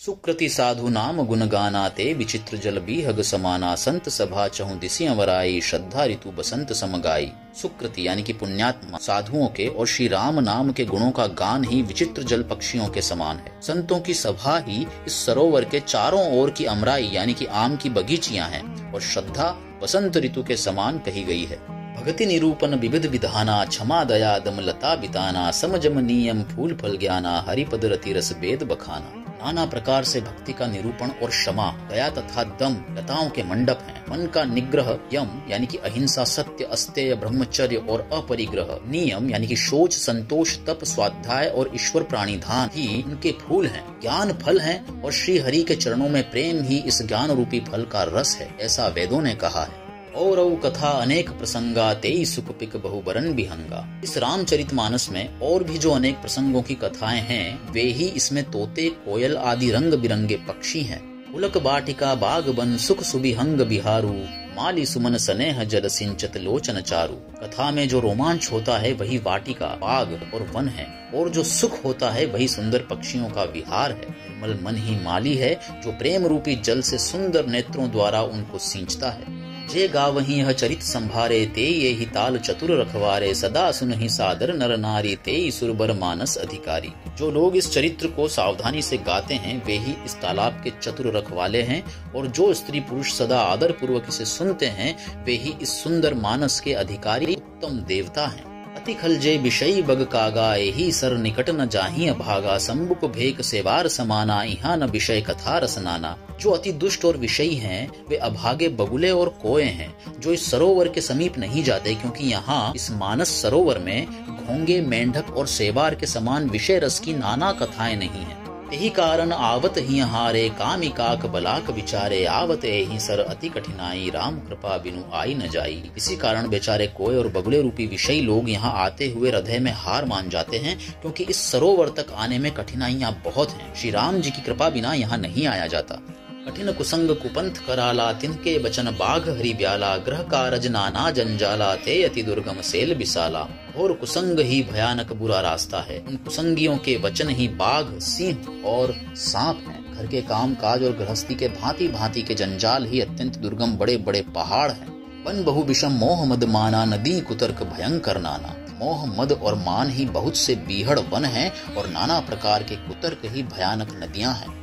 सुकृति साधु नाम गुण गाना ते विचित्र जल बीहग समाना संत सभा चहु दिसी अवराई श्रद्धा ऋतु बसंत समगाई। सुकृति यानी कि पुण्यात्मा साधुओं के और श्री राम नाम के गुणों का गान ही विचित्र जल पक्षियों के समान है। संतों की सभा ही इस सरोवर के चारों ओर की अमराई यानी कि आम की बगीचियां हैं और श्रद्धा बसंत ऋतु के समान कही गई है। भगति निरूपण विविध विधाना क्षमा दया दम लता बिताना समजम नियम फूल फल ज्ञाना हरिपद रति रस वेद बखाना। नाना प्रकार से भक्ति का निरूपण और क्षमा दया तथा दम लताओं के मंडप हैं। मन का निग्रह यम यानी कि अहिंसा सत्य अस्तेय ब्रह्मचर्य और अपरिग्रह नियम यानी कि शौच संतोष तप स्वाध्याय और ईश्वर प्राणिधान ही इनके फूल हैं। ज्ञान फल हैं और श्री हरि के चरणों में प्रेम ही इस ज्ञान रूपी फल का रस है, ऐसा वेदों ने कहा है। और कथा अनेक प्रसंगा तेई सुख पिक बहुबरन बिहंगा। इस रामचरितमानस में और भी जो अनेक प्रसंगों की कथाएं हैं वे ही इसमें तोते कोयल आदि रंग बिरंगे पक्षी हैं। पुलक बाटिका बाग बन सुख सुबिहंग बिहारू माली सुमन स्नेह जल सिंचत लोचन चारू। कथा में जो रोमांच होता है वही वाटिका बाग और वन है और जो सुख होता है वही सुंदर पक्षियों का विहार है। निर्मल मन ही माली है जो प्रेम रूपी जल से सुंदर नेत्रों द्वारा उनको सींचता है। जे गावही यह चरित संभारे ते ये ही ताल चतुर रखवारे सदा सुनहि सादर नर नारी ते सुरबर मानस अधिकारी। जो लोग इस चरित्र को सावधानी से गाते हैं वे ही इस तालाब के चतुर रखवाले हैं और जो स्त्री पुरुष सदा आदर पूर्वक इसे सुनते हैं वे ही इस सुंदर मानस के अधिकारी उत्तम देवता हैं। अति खलजे विषयी बग कागा एही सर निकट न जाहि अभागा संबुक भेक सेवार समाना यहाँ न विषय कथा रसनाना। जो अति दुष्ट और विषयी हैं वे अभागे बगुले और कोए हैं जो इस सरोवर के समीप नहीं जाते क्योंकि यहाँ इस मानस सरोवर में घोंगे मेंढक और सेवार के समान विषय रस की नाना कथाएं नहीं हैं। यही कारण आवत ही हारे कामी काक बलाक विचारे आवत एही सर अति कठिनाई राम कृपा बिनु आई न जाई। इसी कारण बेचारे कोय और बगुले रूपी विषयी लोग यहाँ आते हुए हृदय में हार मान जाते हैं क्योंकि इस सरोवर तक आने में कठिनाइयाँ बहुत हैं। श्री राम जी की कृपा बिना यहाँ नहीं आया जाता। कठिन कुसंग कुपंथ कराला तिनके बचन बाघ हरि ब्याला ग्रह कारज नाना जंजाला ते अति दुर्गम सेल बिसाला। और कुसंग ही भयानक बुरा रास्ता है। उन कुसंगियों के वचन ही बाघ सिंह और सांप हैं। घर के काम काज और गृहस्थी के भांति भांति के जंजाल ही अत्यंत दुर्गम बड़े बड़े पहाड़ हैं। वन बहु विषम मोह मद माना नदी कुतर्क भयंकर नाना। मोह मद और मान ही बहुत से बीहड़ वन हैं और नाना प्रकार के कुतर्क ही भयानक नदियां हैं।